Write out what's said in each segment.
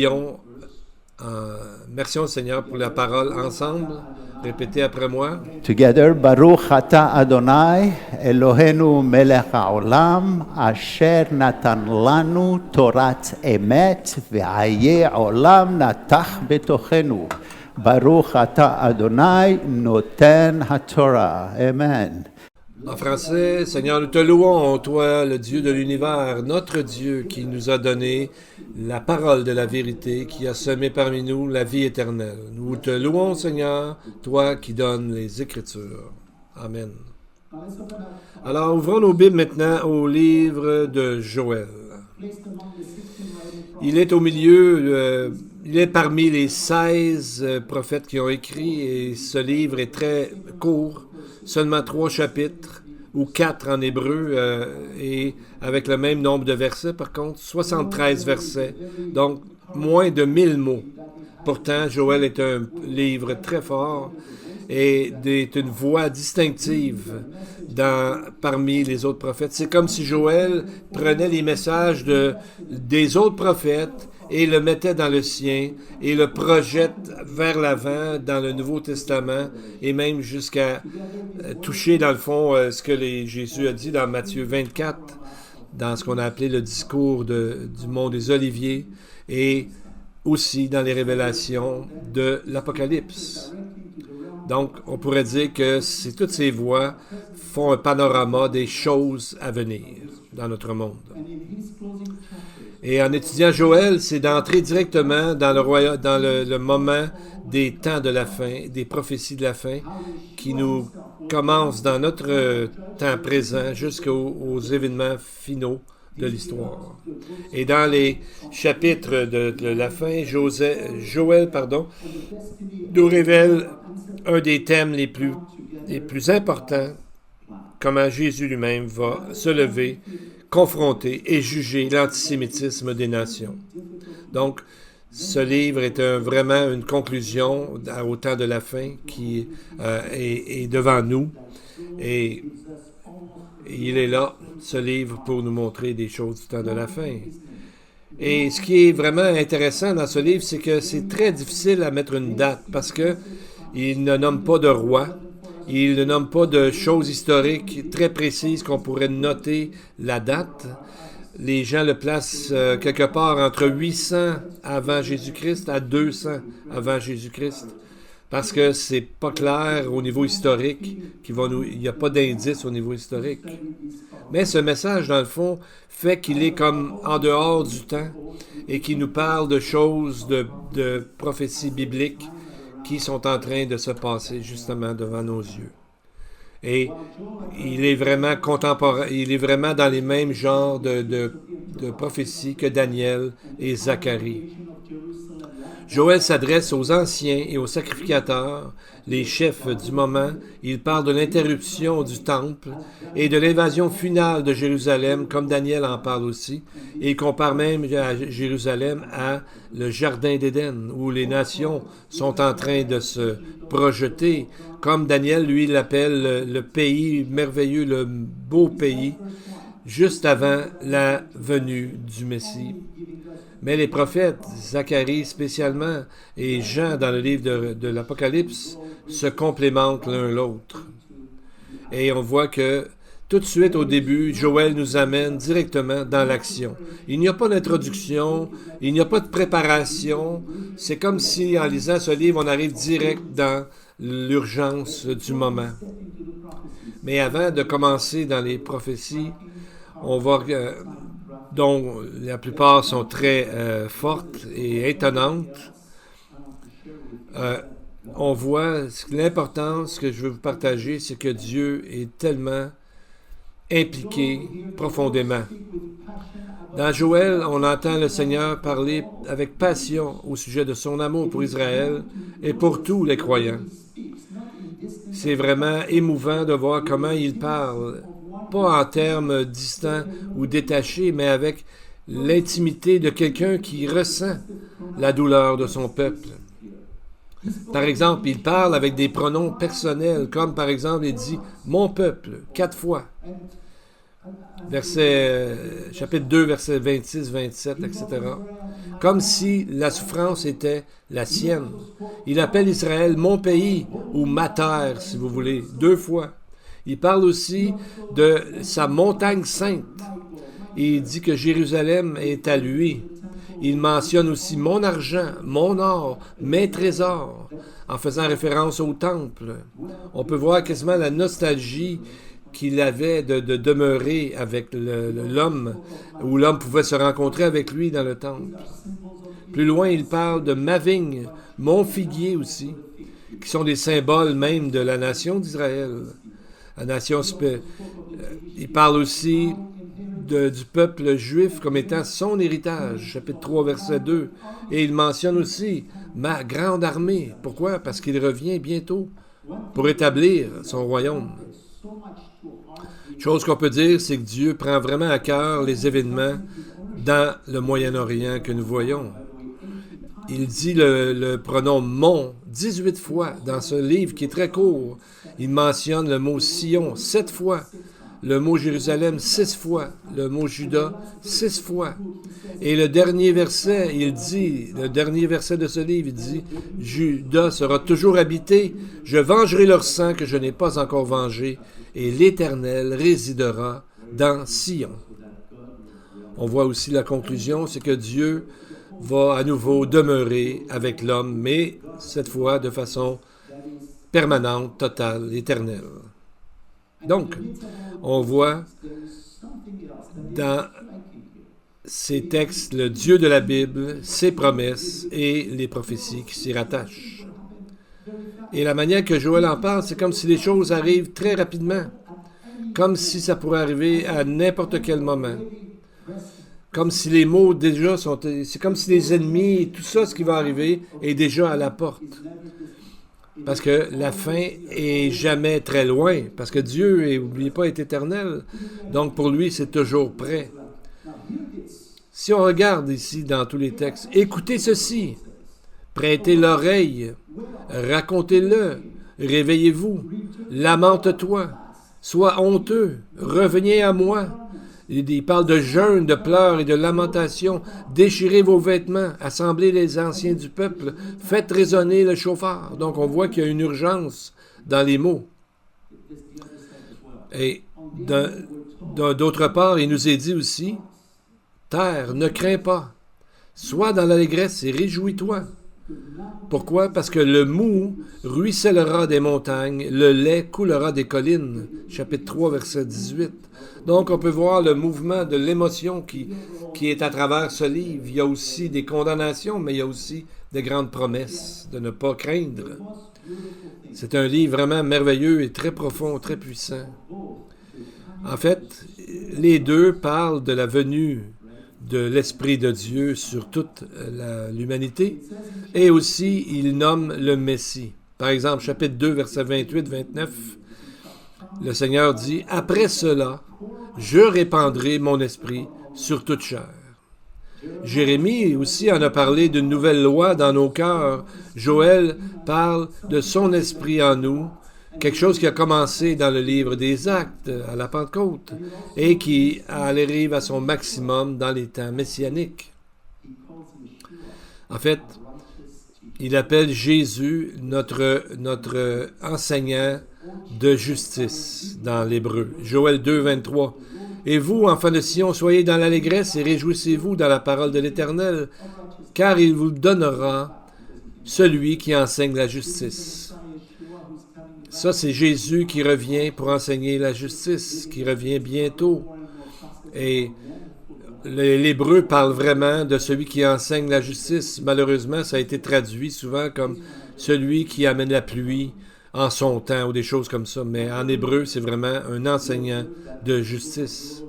Prions. Merci au Seigneur pour la parole ensemble. Répétez après moi. Together, Baruch Ata Adonai, Eloheinu melech haolam, asher natan lanu torat emet, ve'aye olam natach betochenu. Baruch Ata Adonai, noten haTorah. Amen. En français, Seigneur, nous te louons, toi, le Dieu de l'univers, notre Dieu qui nous a donné la parole de la vérité, qui a semé parmi nous la vie éternelle. Nous te louons, Seigneur, toi qui donnes les Écritures. Amen. Alors, ouvrons nos Bibles maintenant au livre de Joël. Il est au milieu, il est parmi les 16 prophètes qui ont écrit, et ce livre est très court. Seulement 3 chapitres, ou 4 en hébreu, et avec le même nombre de versets, par contre, 73 versets, donc moins de 1000 mots. Pourtant, Joël est un livre très fort et est une voix distinctive parmi les autres prophètes. C'est comme si Joël prenait les messages des autres prophètes et le mettait dans le sien et le projette vers l'avant dans le Nouveau Testament et même jusqu'à toucher dans le fond ce que Jésus a dit dans Matthieu 24, dans ce qu'on a appelé le discours du mont des Oliviers et aussi dans les révélations de l'Apocalypse. Donc, on pourrait dire que toutes ces voix font un panorama des choses à venir dans notre monde. Et en étudiant Joël, c'est d'entrer directement dans le moment des temps de la fin, des prophéties de la fin, qui nous commencent dans notre temps présent jusqu'aux événements finaux de l'histoire. Et dans les chapitres de la fin, Joël nous révèle un des thèmes les plus importants, comment Jésus lui-même va se lever, confronter et juger l'antisémitisme des nations. Donc, ce livre est vraiment une conclusion au temps de la fin qui est devant nous. Et il est là, ce livre, pour nous montrer des choses du temps de la fin. Et ce qui est vraiment intéressant dans ce livre, c'est que c'est très difficile à mettre une date parce que il ne nomme pas de roi, il ne nomme pas de choses historiques très précises qu'on pourrait noter la date. Les gens le placent quelque part entre 800 avant Jésus-Christ à 200 avant Jésus-Christ. Parce que c'est pas clair au niveau historique, il n'y a pas d'indice au niveau historique. Mais ce message, dans le fond, fait qu'il est comme en dehors du temps et qu'il nous parle de choses, de prophéties bibliques qui sont en train de se passer justement devant nos yeux. Et il est vraiment contemporain, il est vraiment dans les mêmes genres de prophéties que Daniel et Zacharie. Joël s'adresse aux anciens et aux sacrificateurs, les chefs du moment. Il parle de l'interruption du temple et de l'invasion finale de Jérusalem, comme Daniel en parle aussi. Et il compare même à Jérusalem à le jardin d'Éden, où les nations sont en train de se projeter, comme Daniel, lui, l'appelle le pays merveilleux, le beau pays, juste avant la venue du Messie. Mais les prophètes, Zacharie spécialement, et Jean dans le livre de l'Apocalypse, se complémentent l'un l'autre. Et on voit que tout de suite au début, Joël nous amène directement dans l'action. Il n'y a pas d'introduction, il n'y a pas de préparation. C'est comme si, en lisant ce livre, on arrive direct dans l'urgence du moment. Mais avant de commencer dans les prophéties, on va... dont la plupart sont très fortes et étonnantes, on voit l'importance que je veux vous partager, c'est que Dieu est tellement impliqué profondément. Dans Joël, on entend le Seigneur parler avec passion au sujet de son amour pour Israël et pour tous les croyants. C'est vraiment émouvant de voir comment il parle, pas en termes distants ou détachés, mais avec l'intimité de quelqu'un qui ressent la douleur de son peuple. Par exemple, il parle avec des pronoms personnels, comme par exemple, il dit « mon peuple » 4 fois. chapitre 2, versets 26, 27, etc. Comme si la souffrance était la sienne. Il appelle Israël mon pays ou ma terre, si vous voulez, 2 fois. Il parle aussi de sa montagne sainte. Il dit que Jérusalem est à lui. Il mentionne aussi mon argent, mon or, mes trésors, en faisant référence au temple. On peut voir quasiment la nostalgie qu'il avait de demeurer avec l'homme, où l'homme pouvait se rencontrer avec lui dans le temple. Plus loin, il parle de ma vigne, mon figuier aussi, qui sont des symboles même de la nation d'Israël. La nation, il parle aussi du peuple juif comme étant son héritage, chapitre 3, verset 2. Et il mentionne aussi ma grande armée. Pourquoi? Parce qu'il revient bientôt pour établir son royaume. Chose qu'on peut dire, c'est que Dieu prend vraiment à cœur les événements dans le Moyen-Orient que nous voyons. Il dit le pronom « mon » 18 fois dans ce livre qui est très court. Il mentionne le mot « Sion » 7 fois, le mot « Jérusalem » 6 fois, le mot « Juda » 6 fois. Et le dernier verset de ce livre, il dit « Juda sera toujours habité, je vengerai leur sang que je n'ai pas encore vengé, et l'Éternel résidera dans Sion. » On voit aussi la conclusion, c'est que Dieu va à nouveau demeurer avec l'homme, mais cette fois de façon permanente, totale, éternelle. Donc, on voit dans ces textes le Dieu de la Bible, ses promesses et les prophéties qui s'y rattachent. Et la manière que Joël en parle, c'est comme si les choses arrivent très rapidement, comme si ça pourrait arriver à n'importe quel moment. Comme si les mots déjà sont... C'est comme si les ennemis, tout ça, ce qui va arriver, est déjà à la porte. Parce que la fin est jamais très loin. Parce que Dieu, n'oubliez pas, est éternel. Donc pour lui, c'est toujours prêt. Si on regarde ici dans tous les textes, écoutez ceci, prêtez l'oreille, racontez-le, réveillez-vous, lamente-toi, sois honteux, revenez à moi. Il parle de jeûne, de pleurs et de lamentation. Déchirez vos vêtements, assemblez les anciens du peuple, faites résonner le chauffard. Donc on voit qu'il y a une urgence dans les mots. Et d'autre part, il nous est dit aussi, terre, ne crains pas, sois dans l'allégresse et réjouis-toi. Pourquoi? Parce que le mou ruissellera des montagnes, le lait coulera des collines. Chapitre 3, verset 18. Donc, on peut voir le mouvement de l'émotion qui est à travers ce livre. Il y a aussi des condamnations, mais il y a aussi des grandes promesses de ne pas craindre. C'est un livre vraiment merveilleux et très profond, très puissant. En fait, les deux parlent de la venue de l'Esprit de Dieu sur toute l'humanité, et aussi il nomme le Messie. Par exemple, chapitre 2, versets 28-29, le Seigneur dit « Après cela, je répandrai mon esprit sur toute chair. » Jérémie aussi en a parlé d'une nouvelle loi dans nos cœurs. Joël parle de son esprit en nous, quelque chose qui a commencé dans le livre des Actes, à la Pentecôte, et qui arrive à son maximum dans les temps messianiques. En fait, il appelle Jésus notre enseignant de justice dans l'hébreu. Joël 2, 23. « Et vous, enfants de Sion, soyez dans l'allégresse et réjouissez-vous dans la parole de l'Éternel, car il vous donnera celui qui enseigne la justice. » Ça, c'est Jésus qui revient pour enseigner la justice, qui revient bientôt. Et l'hébreu parle vraiment de celui qui enseigne la justice. Malheureusement, ça a été traduit souvent comme celui qui amène la pluie en son temps ou des choses comme ça. Mais en hébreu, c'est vraiment un enseignant de justice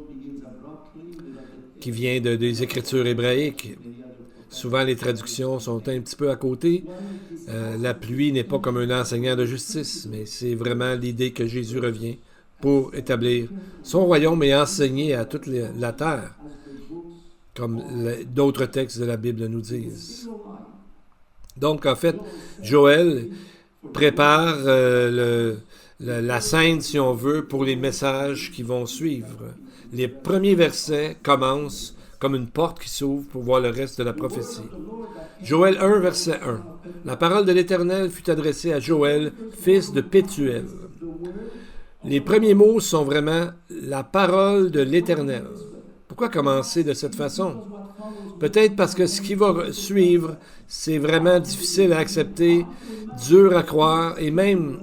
qui vient des Écritures hébraïques. Souvent, les traductions sont un petit peu à côté. La pluie n'est pas comme un enseignant de justice, mais c'est vraiment l'idée que Jésus revient pour établir son royaume et enseigner à toute la terre, comme d'autres textes de la Bible nous disent. Donc, en fait, Joël prépare la scène, si on veut, pour les messages qui vont suivre. Les premiers versets commencent comme une porte qui s'ouvre pour voir le reste de la prophétie. Joël 1, verset 1. La parole de l'Éternel fut adressée à Joël, fils de Pétuel. Les premiers mots sont vraiment la parole de l'Éternel. Pourquoi commencer de cette façon? Peut-être parce que ce qui va suivre, c'est vraiment difficile à accepter, dur à croire et même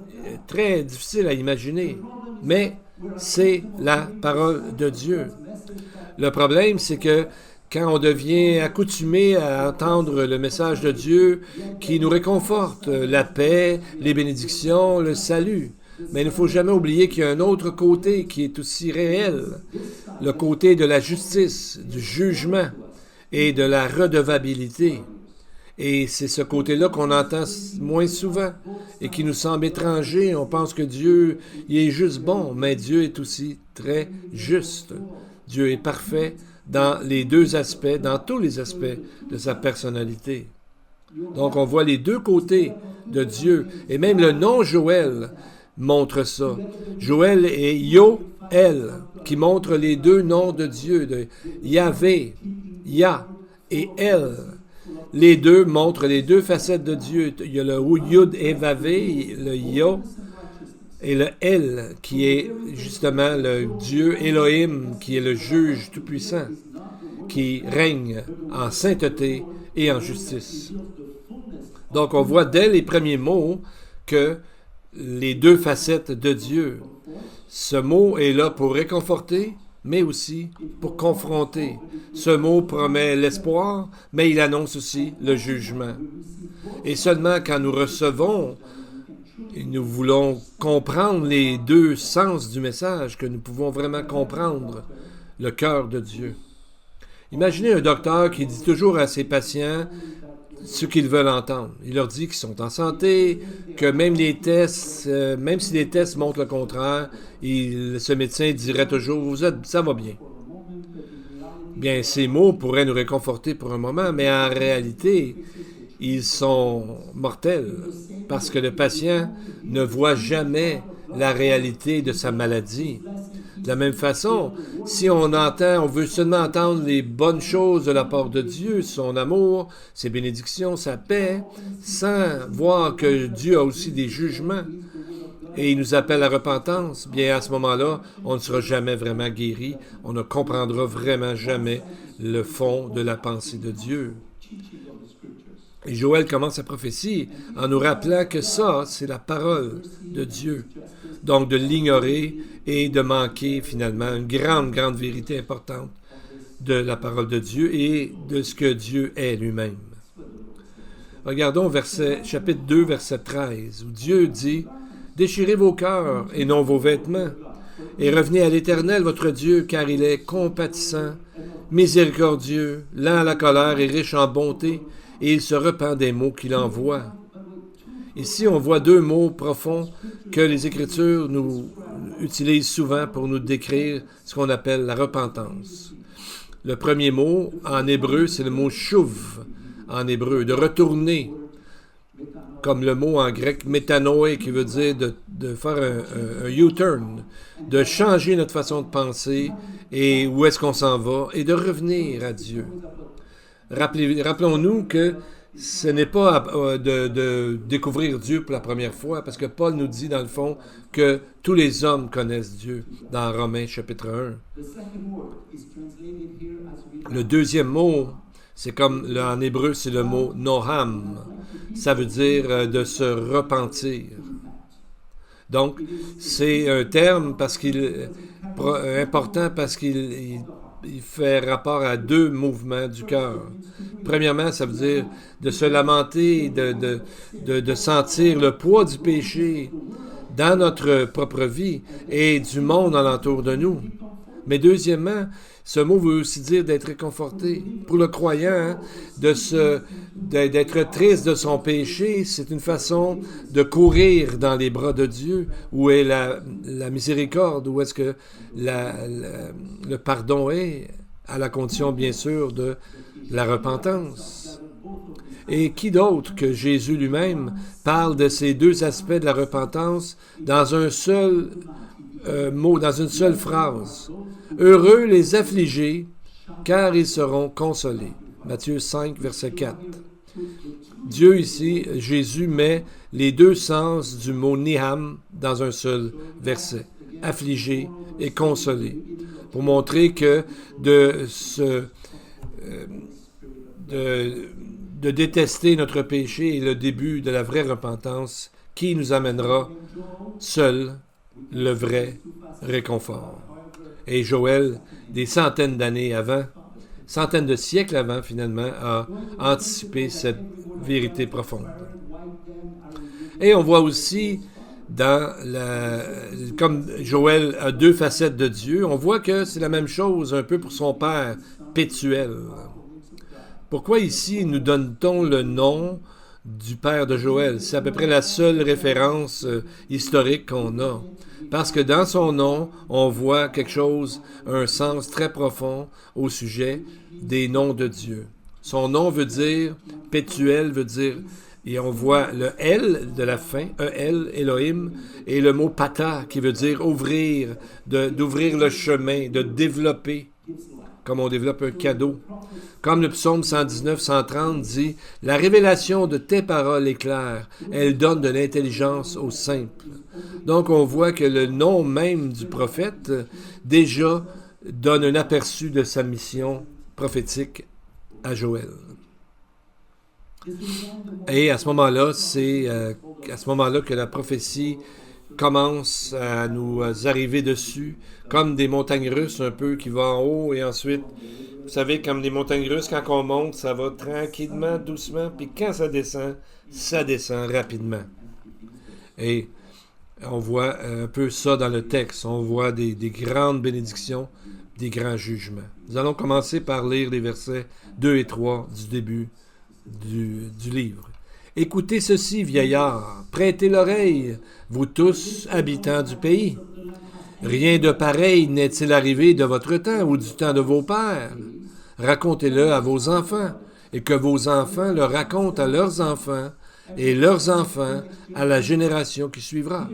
très difficile à imaginer. Mais c'est la parole de Dieu. Le problème, c'est que quand on devient accoutumé à entendre le message de Dieu qui nous réconforte, la paix, les bénédictions, le salut, mais il ne faut jamais oublier qu'il y a un autre côté qui est aussi réel, le côté de la justice, du jugement et de la redevabilité. Et c'est ce côté-là qu'on entend moins souvent et qui nous semble étranger. On pense que Dieu, il est juste bon, mais Dieu est aussi très juste. Dieu est parfait dans les deux aspects, dans tous les aspects de sa personnalité. Donc on voit les deux côtés de Dieu. Et même le nom Joël montre ça. Joël et Yoël, qui montrent les deux noms de Dieu, de Yahvé, Yah et El. Les deux montrent les deux facettes de Dieu. Il y a le Yud et Vavé, le Yo, et le El, qui est justement le Dieu Elohim, qui est le juge tout-puissant, qui règne en sainteté et en justice. Donc on voit dès les premiers mots que les deux facettes de Dieu. Ce mot est là pour réconforter, mais aussi pour confronter. Ce mot promet l'espoir, mais il annonce aussi le jugement. Et seulement quand nous recevons et nous voulons comprendre les deux sens du message, que nous pouvons vraiment comprendre le cœur de Dieu. Imaginez un docteur qui dit toujours à ses patients ce qu'ils veulent entendre. Il leur dit qu'ils sont en santé, que même les tests, même si les tests montrent le contraire, ce médecin dirait toujours « ça va bien ». Bien, ces mots pourraient nous réconforter pour un moment, mais en réalité, ils sont mortels, parce que le patient ne voit jamais la réalité de sa maladie. De la même façon, si on veut seulement entendre les bonnes choses de la part de Dieu, son amour, ses bénédictions, sa paix, sans voir que Dieu a aussi des jugements et il nous appelle à la repentance, bien à ce moment-là, on ne sera jamais vraiment guéri, on ne comprendra vraiment jamais le fond de la pensée de Dieu. Et Joël commence sa prophétie en nous rappelant que ça, c'est la parole de Dieu. Donc de l'ignorer et de manquer finalement une grande, grande vérité importante de la parole de Dieu et de ce que Dieu est lui-même. Regardons chapitre 2, verset 13, où Dieu dit « Déchirez vos cœurs et non vos vêtements, et revenez à l'Éternel votre Dieu, car il est compatissant, miséricordieux, lent à la colère et riche en bonté, et il se repent des mots qu'il envoie. » Ici, on voit deux mots profonds que les Écritures nous utilisent souvent pour nous décrire ce qu'on appelle la repentance. Le premier mot, en hébreu, c'est le mot « shuv » en hébreu, de retourner, comme le mot en grec « métanoé » qui veut dire de faire un U-turn, de changer notre façon de penser et où est-ce qu'on s'en va, et de revenir à Dieu. Rappelons-nous que ce n'est pas de découvrir Dieu pour la première fois, parce que Paul nous dit dans le fond que tous les hommes connaissent Dieu, dans Romains chapitre 1. Le deuxième mot, c'est comme en hébreu, c'est le mot noham. Ça veut dire de se repentir. Donc, c'est un terme important parce qu'il fait rapport à deux mouvements du cœur. Premièrement, ça veut dire de se lamenter, de sentir le poids du péché dans notre propre vie et du monde alentour de nous. Mais deuxièmement, ce mot veut aussi dire d'être réconforté. Pour le croyant, d'être triste de son péché, c'est une façon de courir dans les bras de Dieu, où est la miséricorde, où est-ce que le pardon est, à la condition, bien sûr, de la repentance. Et qui d'autre que Jésus lui-même parle de ces deux aspects de la repentance dans un seul mot, dans une seule phrase. Heureux les affligés, car ils seront consolés. Matthieu 5, verset 4. Dieu ici, Jésus met les deux sens du mot niham dans un seul verset. Affligé et consolé. Pour montrer que de détester notre péché est le début de la vraie repentance qui nous amènera seul le vrai réconfort. Et Joël, des centaines d'années avant, centaines de siècles avant, finalement, a anticipé cette vérité profonde. Et on voit aussi, comme Joël a deux facettes de Dieu, on voit que c'est la même chose un peu pour son père, Pétuel. Pourquoi ici nous donne-t-on le nom du père de Joël? C'est à peu près la seule référence historique qu'on a. Parce que dans son nom, on voit quelque chose, un sens très profond au sujet des noms de Dieu. Son nom veut dire, Pétuel veut dire, et on voit le L de la fin, E-L, Elohim, et le mot Pata qui veut dire ouvrir, d'ouvrir le chemin, de développer, comme on développe un cadeau. Comme le psaume 119, 130 dit, « La révélation de tes paroles est claire, elle donne de l'intelligence aux simples. » Donc on voit que le nom même du prophète déjà donne un aperçu de sa mission prophétique à Joël. Et à ce moment-là, c'est à ce moment-là que la prophétie commence à nous arriver dessus, comme des montagnes russes un peu qui vont en haut et ensuite, vous savez, comme des montagnes russes, quand on monte, ça va tranquillement, doucement, puis quand ça descend rapidement. Et on voit un peu ça dans le texte. On voit des grandes bénédictions, des grands jugements. Nous allons commencer par lire les versets 2 et 3 du début du livre. « Écoutez ceci, vieillards, prêtez l'oreille, vous tous, habitants du pays. Rien de pareil n'est-il arrivé de votre temps ou du temps de vos pères? Racontez-le à vos enfants, et que vos enfants le racontent à leurs enfants, et leurs enfants à la génération qui suivra. »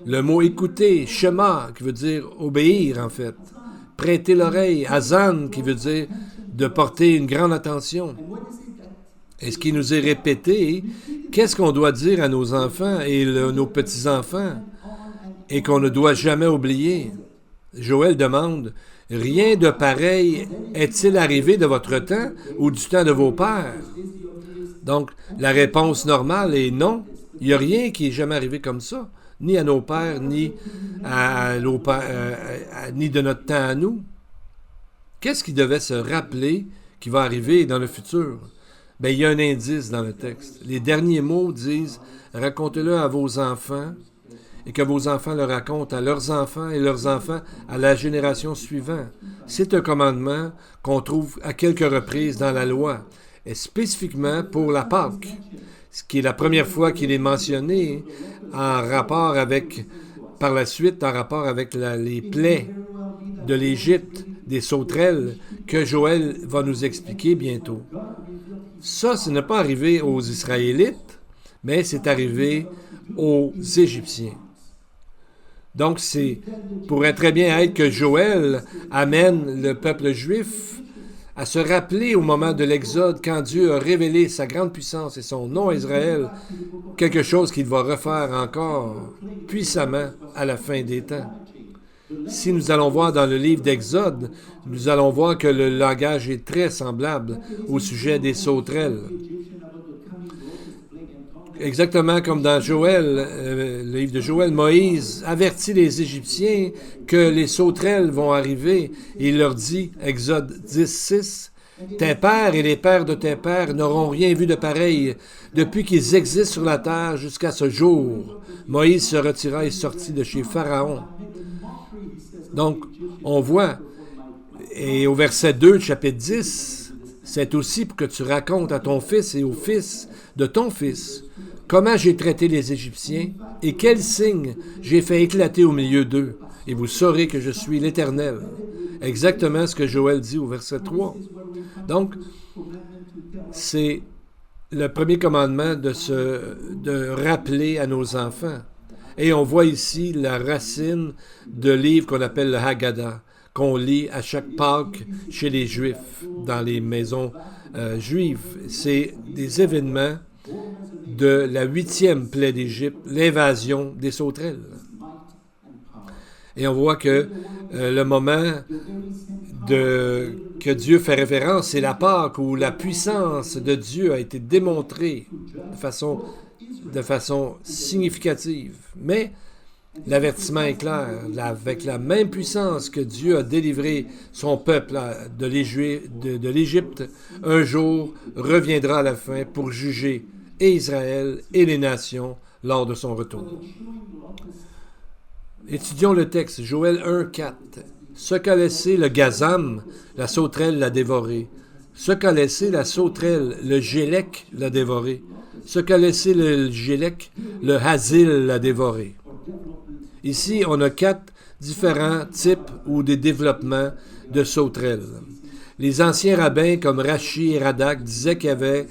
Le mot « écouter », « shema », qui veut dire « obéir » en fait. « Prêter l'oreille », « hazan », qui veut dire « de porter une grande attention ». Et ce qui nous est répété, qu'est-ce qu'on doit dire à nos enfants et nos petits-enfants, et qu'on ne doit jamais oublier? Joël demande, « Rien de pareil est-il arrivé de votre temps ou du temps de vos pères? » Donc, la réponse normale est non. Il n'y a rien qui est jamais arrivé comme ça, ni à nos pères, ni ni de notre temps à nous. Qu'est-ce qui devait se rappeler qui va arriver dans le futur? Bien, il y a un indice dans le texte. Les derniers mots disent « Racontez-le à vos enfants, et que vos enfants le racontent à leurs enfants et leurs enfants à la génération suivante. » C'est un commandement qu'on trouve à quelques reprises dans la loi, et spécifiquement pour la Pâque, ce qui est la première fois qu'il est mentionné en rapport avec, par la suite, en rapport avec les plaies de l'Égypte, des sauterelles, que Joël va nous expliquer bientôt. Ça, ce n'est pas arrivé aux Israélites, mais c'est arrivé aux Égyptiens. Donc, c'est pourrait très bien être que Joël amène le peuple juif à se rappeler au moment de l'Exode, quand Dieu a révélé sa grande puissance et son nom à Israël, quelque chose qu'il va refaire encore puissamment à la fin des temps. Si nous allons voir dans le livre d'Exode, nous allons voir que le langage est très semblable au sujet des sauterelles. Exactement comme dans Joël, le livre de Joël, Moïse avertit les Égyptiens que les sauterelles vont arriver. Et il leur dit, Exode 10:6, « Tes pères et les pères de tes pères n'auront rien vu de pareil depuis qu'ils existent sur la terre jusqu'à ce jour. » Moïse se retira et sortit de chez Pharaon. Donc, on voit, et au verset 2 du chapitre 10, c'est aussi pour que tu racontes à ton fils et au fils de ton fils comment j'ai traité les Égyptiens et quels signes j'ai fait éclater au milieu d'eux, et vous saurez que je suis l'Éternel. Exactement ce que Joël dit au verset 3. Donc, c'est le premier commandement de rappeler à nos enfants. Et on voit ici la racine de livre qu'on appelle le Haggadah, qu'on lit à chaque Pâques chez les Juifs, dans les maisons juives. C'est des événements de la 8e plaie d'Égypte, l'invasion des sauterelles. Et on voit que le moment que Dieu fait référence, c'est la Pâque où la puissance de Dieu a été démontrée de façon significative. Mais l'avertissement est clair. Avec la même puissance que Dieu a délivré son peuple de l'Égypte, un jour reviendra à la fin pour juger et Israël et les nations lors de son retour. Étudions le texte, Joël 1, 4. Ce qu'a laissé le gazam, la sauterelle l'a dévoré. Ce qu'a laissé la sauterelle, le gélec l'a dévoré. Ce qu'a laissé le gélec, le hazil l'a dévoré. Ici, on a 4 différents types ou des développements de sauterelles. Les anciens rabbins comme Rachi et Radak disaient qu'il y avait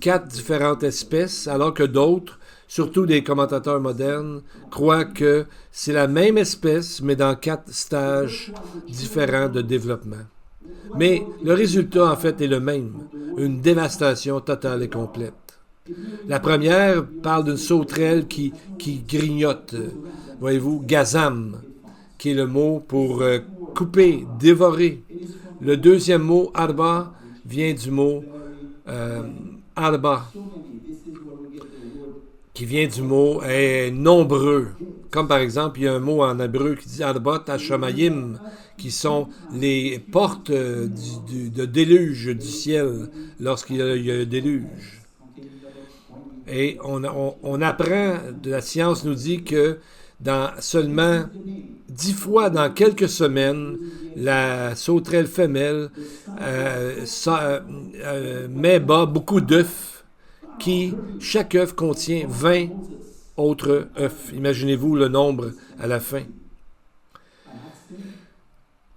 4 différentes espèces, alors que d'autres, surtout des commentateurs modernes, croient que c'est la même espèce, mais dans 4 stages différents de développement. Mais le résultat, en fait, est le même, une dévastation totale et complète. La première parle d'une sauterelle qui grignote, voyez-vous, gazam, qui est le mot pour couper, dévorer. Le deuxième mot, arba, vient du mot arba, qui vient du mot nombreux. Comme par exemple, il y a un mot en hébreu qui dit arbot hashamayim, qui sont les portes de déluge du ciel lorsqu'il y a un déluge. Et on apprend, la science nous dit que dans seulement 10 fois dans quelques semaines, la sauterelle femelle met bas beaucoup d'œufs qui, chaque œuf contient 20 autres œufs. Imaginez-vous le nombre à la fin.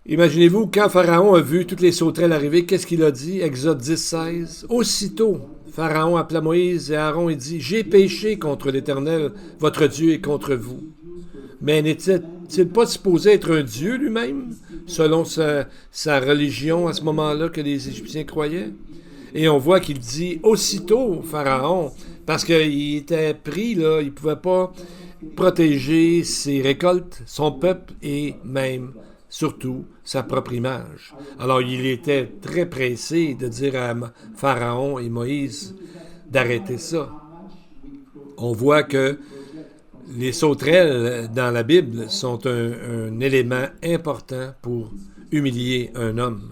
Imaginez-vous, quand Pharaon a vu toutes les sauterelles arriver, qu'est-ce qu'il a dit? Exode 10, 16. Aussitôt, Pharaon appela Moïse et Aaron et dit, « J'ai péché contre l'Éternel, votre Dieu, et contre vous. » Mais n'était-il pas supposé être un Dieu lui-même, selon sa religion à ce moment-là que les Égyptiens croyaient? Et on voit qu'il dit « Aussitôt, Pharaon », parce qu'il était pris, là, il ne pouvait pas protéger ses récoltes, son peuple et même, surtout, sa propre image. Alors, il était très pressé de dire à Pharaon et Moïse d'arrêter ça. On voit que les sauterelles dans la Bible sont un élément important pour humilier un homme.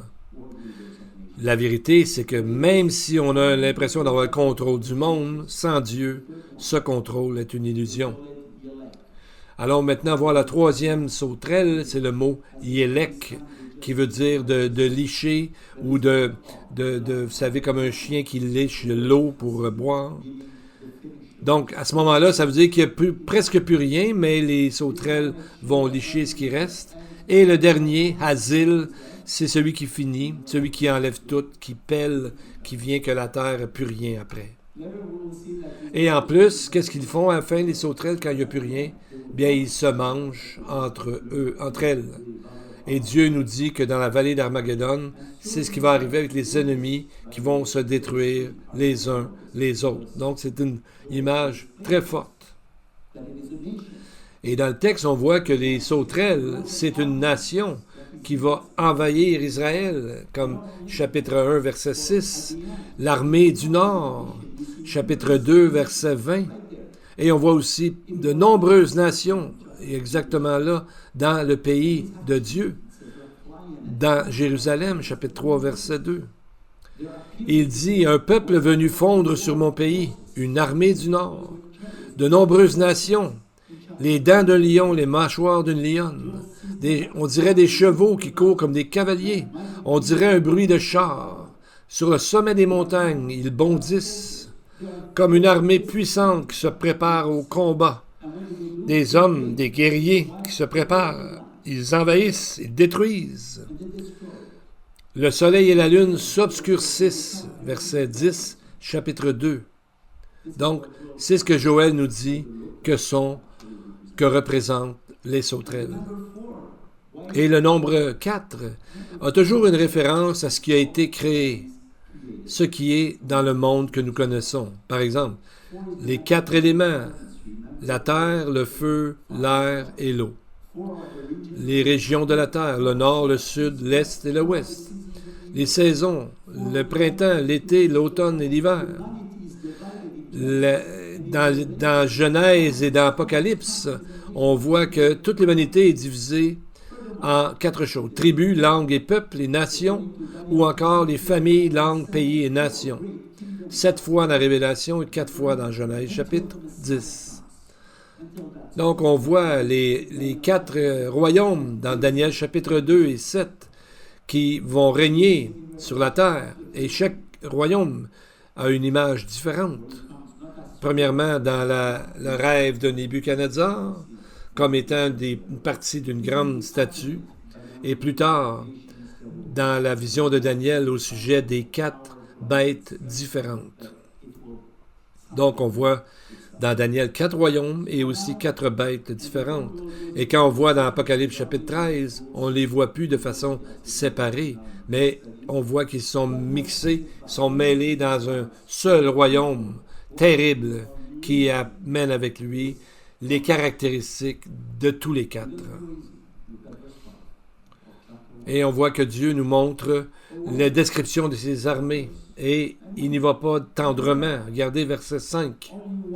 La vérité, c'est que même si on a l'impression d'avoir le contrôle du monde, sans Dieu, ce contrôle est une illusion. Allons maintenant voir la troisième sauterelle, c'est le mot « yélek », qui veut dire de licher ou de vous savez, comme un chien qui liche l'eau pour boire. Donc, à ce moment-là, ça veut dire qu'il n'y a presque plus rien, mais les sauterelles vont licher ce qui reste. Et le dernier, hazil, c'est celui qui finit, celui qui enlève tout, qui pèle, qui vient que la terre n'a plus rien après. Et en plus, qu'est-ce qu'ils font à la fin, les sauterelles, quand il n'y a plus rien? Bien, ils se mangent entre elles. Et Dieu nous dit que dans la vallée d'Armageddon, c'est ce qui va arriver avec les ennemis qui vont se détruire les uns les autres. Donc, c'est une image très forte. Et dans le texte, on voit que les sauterelles, c'est une nation qui va envahir Israël, comme chapitre 1, verset 6, l'armée du Nord, chapitre 2, verset 20. Et on voit aussi de nombreuses nations, exactement là, dans le pays de Dieu, dans Jérusalem, chapitre 3, verset 2. Il dit, « Un peuple venu fondre sur mon pays, une armée du Nord, de nombreuses nations, les dents d'un lion, les mâchoires d'une lionne, on dirait des chevaux qui courent comme des cavaliers, on dirait un bruit de chars. Sur le sommet des montagnes, ils bondissent, comme une armée puissante qui se prépare au combat. Des hommes, des guerriers qui se préparent, ils envahissent, ils détruisent. Le soleil et la lune s'obscurcissent, verset 10, chapitre 2. Donc, c'est ce que Joël nous dit que que représentent les sauterelles. Et le nombre 4 a toujours une référence à ce qui a été créé, ce qui est dans le monde que nous connaissons. Par exemple, les 4 éléments, la terre, le feu, l'air et l'eau. Les régions de la terre, le nord, le sud, l'est et l'ouest. Les saisons, le printemps, l'été, l'automne et l'hiver. Dans Genèse et dans Apocalypse, on voit que toute l'humanité est divisée en 4 choses. Tribus, langues et peuples et nations, ou encore les familles, langues, pays et nations. 7 fois dans la Révélation et 4 fois dans Genèse, chapitre 10. Donc, on voit les 4 royaumes dans Daniel, chapitre 2 et 7, qui vont régner sur la terre. Et chaque royaume a une image différente. Premièrement, dans le rêve de Nebuchadnezzar, comme étant une partie d'une grande statue. Et plus tard, dans la vision de Daniel au sujet des 4 bêtes différentes. Donc, on voit dans Daniel 4 royaumes et aussi 4 bêtes différentes. Et quand on voit dans Apocalypse chapitre 13, on ne les voit plus de façon séparée, mais on voit qu'ils sont mixés, sont mêlés dans un seul royaume terrible qui amène avec lui les caractéristiques de tous les 4. Et on voit que Dieu nous montre la description de ses armées. Et il n'y va pas tendrement. Regardez verset 5.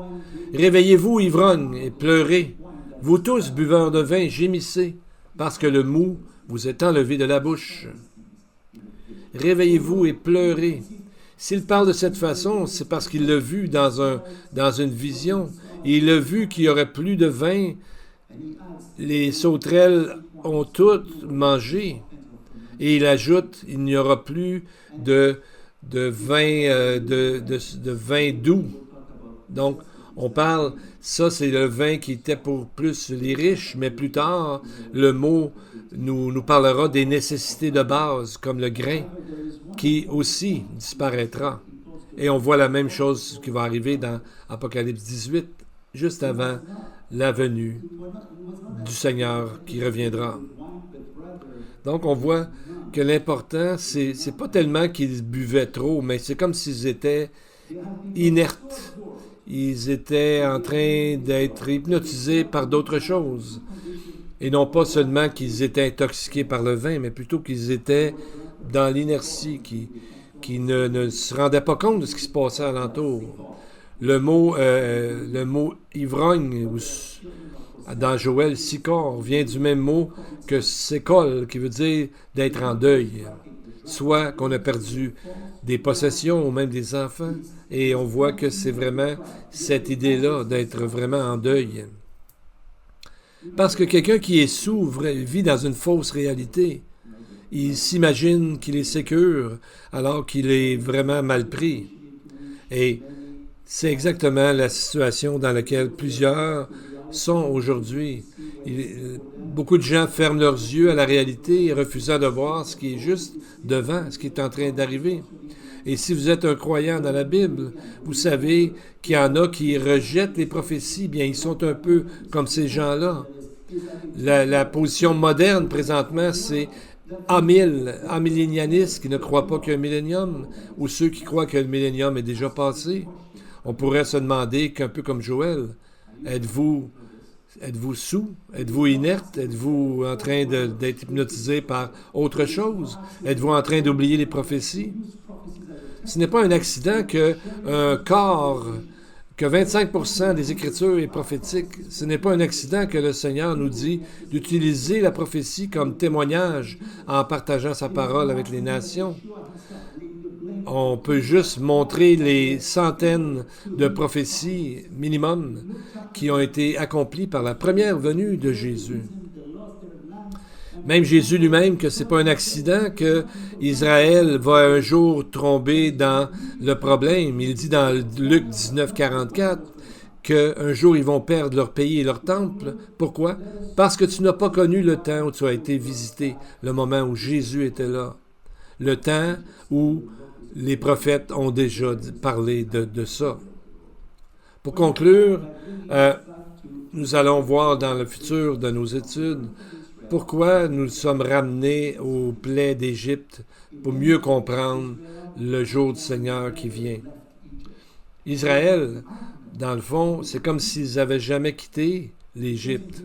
« Réveillez-vous, ivrognes, et pleurez. Vous tous, buveurs de vin, gémissez, parce que le mou vous est enlevé de la bouche. Réveillez-vous et pleurez. » S'il parle de cette façon, c'est parce qu'il l'a vu dans une vision. Et il a vu qu'il n'y aurait plus de vin. Les sauterelles ont toutes mangé. Et il ajoute, il n'y aura plus de vin doux. Donc, on parle, ça c'est le vin qui était pour plus les riches, mais plus tard, le mot nous parlera des nécessités de base, comme le grain, qui aussi disparaîtra. Et on voit la même chose qui va arriver dans Apocalypse 18, juste avant la venue du Seigneur qui reviendra. Donc, on voit que l'important, c'est pas tellement qu'ils buvaient trop, mais c'est comme s'ils étaient inertes. Ils étaient en train d'être hypnotisés par d'autres choses. Et non pas seulement qu'ils étaient intoxiqués par le vin, mais plutôt qu'ils étaient dans l'inertie, qui ne se rendaient pas compte de ce qui se passait alentour. Le mot ivrogne, dans Joël, sikor, vient du même mot que sékol, qui veut dire d'être en deuil. Soit qu'on a perdu des possessions ou même des enfants, et on voit que c'est vraiment cette idée-là d'être vraiment en deuil. Parce que quelqu'un qui est sous vit dans une fausse réalité. Il s'imagine qu'il est sécure alors qu'il est vraiment mal pris. Et c'est exactement la situation dans laquelle plusieurs sont aujourd'hui. Beaucoup de gens ferment leurs yeux à la réalité, refusant de voir ce qui est juste devant, ce qui est en train d'arriver. Et si vous êtes un croyant dans la Bible, vous savez qu'il y en a qui rejettent les prophéties. Bien, ils sont un peu comme ces gens-là. La position moderne présentement, c'est amillénianistes qui ne croient pas qu'il y a un millénium, ou ceux qui croient que le millénium est déjà passé. On pourrait se demander qu'un peu comme Joël, êtes-vous sous? Êtes-vous inerte? Êtes-vous en train d'être hypnotisé par autre chose? Êtes-vous en train d'oublier les prophéties? Ce n'est pas un accident que 25% des Écritures est prophétique. Ce n'est pas un accident que le Seigneur nous dit d'utiliser la prophétie comme témoignage en partageant sa parole avec les nations. On peut juste montrer les centaines de prophéties minimum qui ont été accomplies par la première venue de Jésus. Même Jésus lui-même, que ce n'est pas un accident que Israël va un jour tomber dans le problème. Il dit dans Luc 19, 44 qu'un jour ils vont perdre leur pays et leur temple. Pourquoi? Parce que tu n'as pas connu le temps où tu as été visité, le moment où Jésus était là. Le temps où les prophètes ont déjà parlé de ça. Pour conclure, nous allons voir dans le futur de nos études pourquoi nous sommes ramenés aux plaies d'Égypte pour mieux comprendre le jour du Seigneur qui vient. Israël, dans le fond, c'est comme s'ils n'avaient jamais quitté l'Égypte.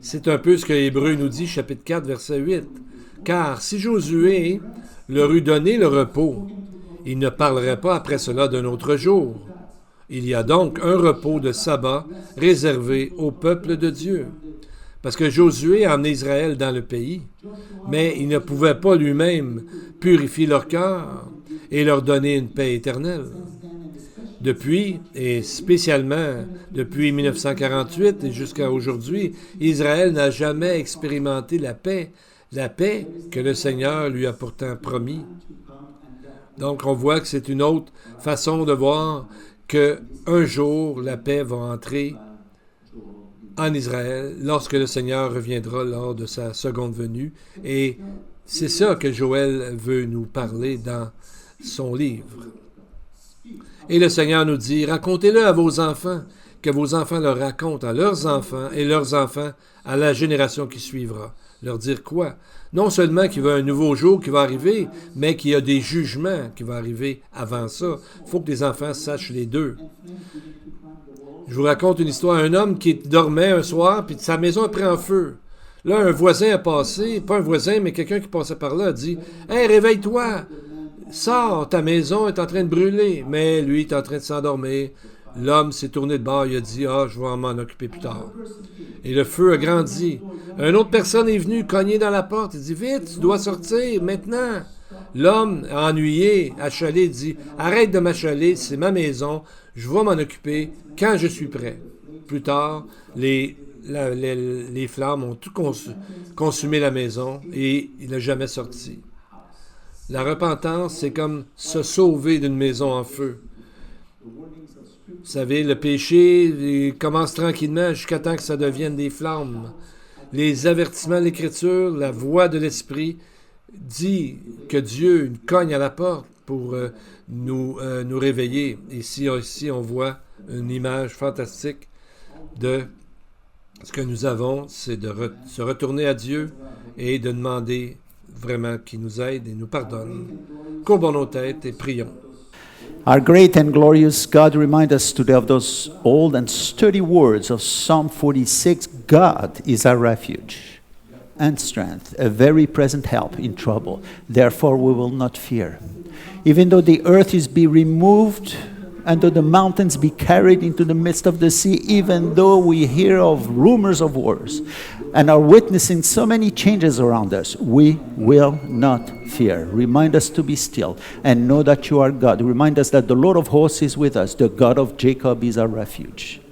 C'est un peu ce que Hébreux nous dit, chapitre 4, verset 8. « Car si Josué leur eût donné le repos, il ne parlerait pas après cela d'un autre jour. Il y a donc un repos de sabbat réservé au peuple de Dieu. » Parce que Josué a emmené Israël dans le pays, mais il ne pouvait pas lui-même purifier leur cœur et leur donner une paix éternelle. Depuis, et spécialement depuis 1948 et jusqu'à aujourd'hui, Israël n'a jamais expérimenté la paix que le Seigneur lui a pourtant promis. Donc on voit que c'est une autre façon de voir qu'un jour la paix va entrer en Israël lorsque le Seigneur reviendra lors de sa seconde venue. Et c'est ça que Joël veut nous parler dans son livre. Et le Seigneur nous dit, racontez-le à vos enfants, que vos enfants le racontent à leurs enfants et leurs enfants à la génération qui suivra. Leur dire quoi? Non seulement qu'il y a un nouveau jour qui va arriver, mais qu'il y a des jugements qui vont arriver avant ça. Il faut que les enfants sachent les deux. Je vous raconte une histoire. Un homme qui dormait un soir, puis sa maison a pris en feu. Là, un voisin a passé, pas un voisin, mais quelqu'un qui passait par là a dit « Hey, réveille-toi! Sors, ta maison est en train de brûler. » Mais lui, il est en train de s'endormir. L'homme s'est tourné de bord, il a dit « Ah, je vais m'en occuper plus tard. » Et le feu a grandi. Une autre personne est venue cogner dans la porte. Il dit « Vite, tu dois sortir, maintenant! » L'homme, ennuyé, achalé, dit « Arrête de m'achaler, c'est ma maison, je vais m'en occuper quand je suis prêt. » Plus tard, les flammes ont tout consumé la maison et il n'a jamais sorti. La repentance, c'est comme se sauver d'une maison en feu. Vous savez, le péché il commence tranquillement jusqu'à temps que ça devienne des flammes. Les avertissements de l'Écriture, la voix de l'Esprit dit que Dieu cogne à la porte pour nous réveiller. Ici, on voit une image fantastique de ce que nous avons, c'est de se retourner à Dieu et de demander vraiment qu'il nous aide et nous pardonne. Courbons nos têtes et prions. Our great and glorious God, remind us today of those old and sturdy words of Psalm 46. God is our refuge and strength, a very present help in trouble. Therefore we will not fear. Even though the earth is be removed, and though the mountains be carried into the midst of the sea, even though we hear of rumors of wars, and are witnessing so many changes around us, we will not fear. Remind us to be still and know that you are God. Remind us that the Lord of hosts is with us. The God of Jacob is our refuge.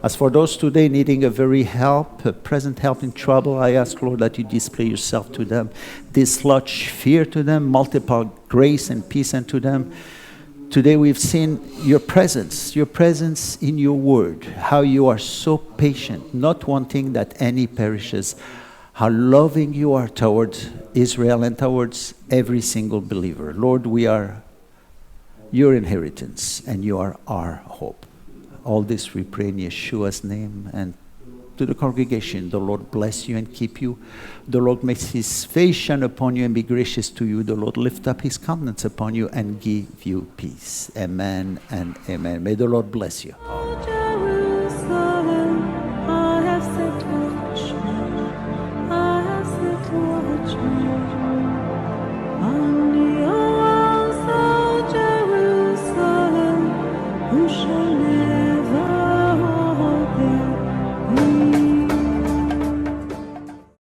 As for those today needing a present help in trouble, I ask, Lord, that you display yourself to them, dislodge fear to them, multiply grace and peace unto them. Today we've seen your presence in your word, how you are so patient, not wanting that any perishes, how loving you are towards Israel and towards every single believer. Lord, we are your inheritance and you are our hope. All this we pray in Yeshua's name. And to the congregation, the Lord bless you and keep you. The Lord make his face shine upon you and be gracious to you. The Lord lift up his countenance upon you and give you peace. Amen and amen. May the Lord bless you.